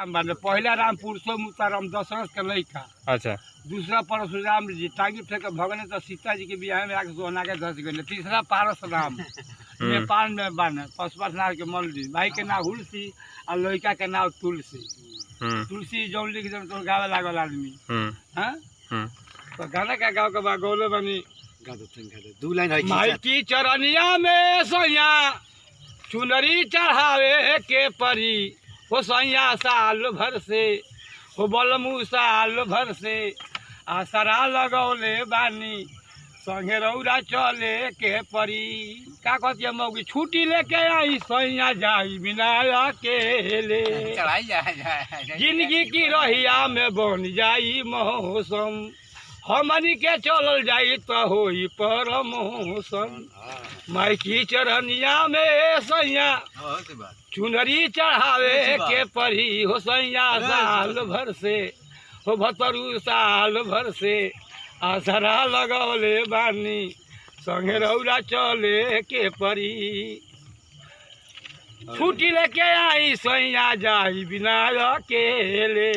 माने पहला राम पुरुषोत्तम दशरथ के लड़का। अच्छा। दूसरा परशुराम जी टांगी फेंक भगने तो सीता जी के बियाह में आके सोना के धस गए। तीसरा पारस राम नेपाल में बने पशुपतिनाथ के मंदिर। भाई के नाम हुलसी और लड़का के नाम तुलसी। तुलसी जो लिख दे तो गावे लागल आदमी। हाँ तो गाना का गाँव के बाद गौले बनी दू लाइन है माई की चरनिया में सैया चुनरी चढ़ावे के परी हो सैया साल भर से हो बलमू साल भर से आसरा लगौले बानी संगे रौरा चले के परी। का कहती है मौगी छुट्टी लेके आई सैया जाई बिना अकेले जिंदगी की रहिया में बन जाई मौसम हमनी के चलल जाई तो होई परमोसन। माई की चरनिया में सैया चुनरी चढ़ावे के परी हो सैया साल भर से हो भतरू साल भर से आसरा लगौले बानी संगे रौरा चले के परी। छुट्टी लेके आई सैया जाई बिना अकेले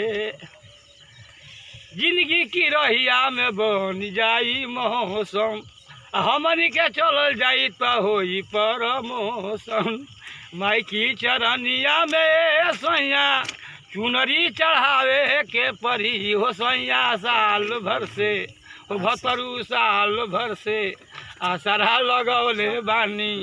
जिंदगी की रहिया में बन जाई मौसम हमनी के चलल जाई तो होई परमोसन। माई की चरनिया में सैया चुनरी चढ़ावे के परी हो सैया साल भर से हो भतरू साल भर से आसरा लगौले बानी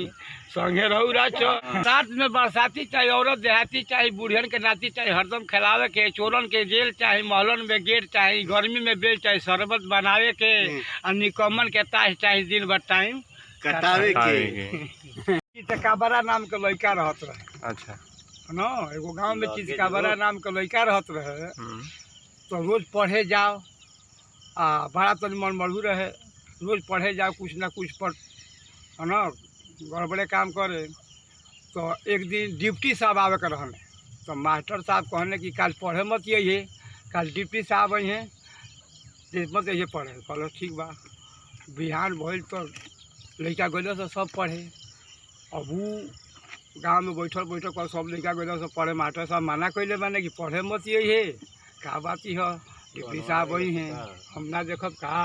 संगे रौरा रात में बरसाती चाहे औरत देहाती चाहे बूढ़ियन के नाती चाहे हरदम खिलावे के चोरन के जेल चाहे महलन में गेट चाहे गर्मी में बेल चाहे शरबत बनावे के और निकमन के ताश चाहे दिन भर टाइम कटावे के चितकाबरा नाम के लड़का रहत रहे। अच्छा न एगो गांव में चितकाबरा नाम के लड़का रहत रहे तो रोज पढ़े जाओ बड़ा तनी मन मरहू रहे रोज पढ़े जाओ कुछ ना कुछ पर है न गड़बड़े काम करे। तो एक दिन डिप्टी साहब आवे के रहने तो मास्टर साहब कहने कि कल पढ़े मत ये कल डिप्टी साहब आई हैं मत ये पढ़े। कहलो ठीक बा। बिहान भइल तो लड़का गए से सब पढ़े। अब वो गाँव में बैठल बैठल कर सब लड़का गए से पढ़े। मास्टर साहब मना कैले माने कि पढ़े मत ये का बात ही है डिप्टी साहब आई हैं हम ना देखब का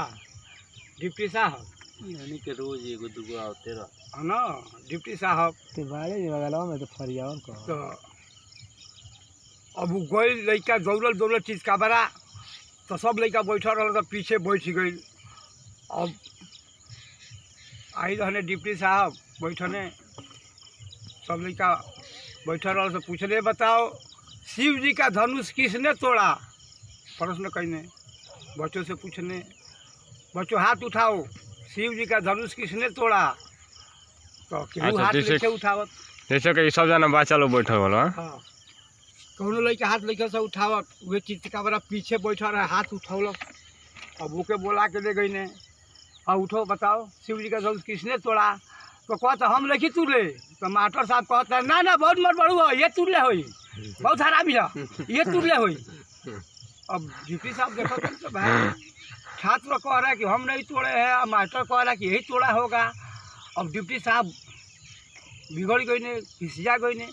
डिप्टी साहब यानी के रोज एगो दुगो आते रह है ना डिप्टी साहब ते बाड़े बगलवा में तो फरियावन को तो अब वो गई लड़का दौड़ल चीज का बड़ा तो सब लड़का बैठल रहा तो पीछे बैठ गई। अब आई रहने डिप्टी साहब बैठने सब लड़का बैठल रहा तो पूछने बताओ शिव जी का धनुष किसने तोड़ा। प्रश्न कहने बच्चों से पूछने बच्चों हाथ उठाओ शिव जी का धनुष किसने तोड़ा। तो केहू हाथ लेके उठावत जैसे कि सब जना बच्चा लोग बैठल होला। हाँ कौनो लड़का हाथ लेके से उठावत वे चितकाबरा पीछे बैठा रहे हाथ उठौलक। अब ओके बोला के ले गई ने हाँ उठो बताओ शिव जी का धनुष किसने तोड़ा। तो कहता हम लेखी तुरले। तो मास्टर साहब कहता ना ना बहुत मत बड़ू हो ये तुरले होई बहुत हरामी है ये तुरले होई। अब डिप्टी साहब देखो तो भाई छात्र कह रहा है कि हम नहीं तोड़े हैं और मास्टर कह रहा है कि यही तोड़ा होगा। अब डिप्टी साहब बिगड़ गई ने खिसिया गई ने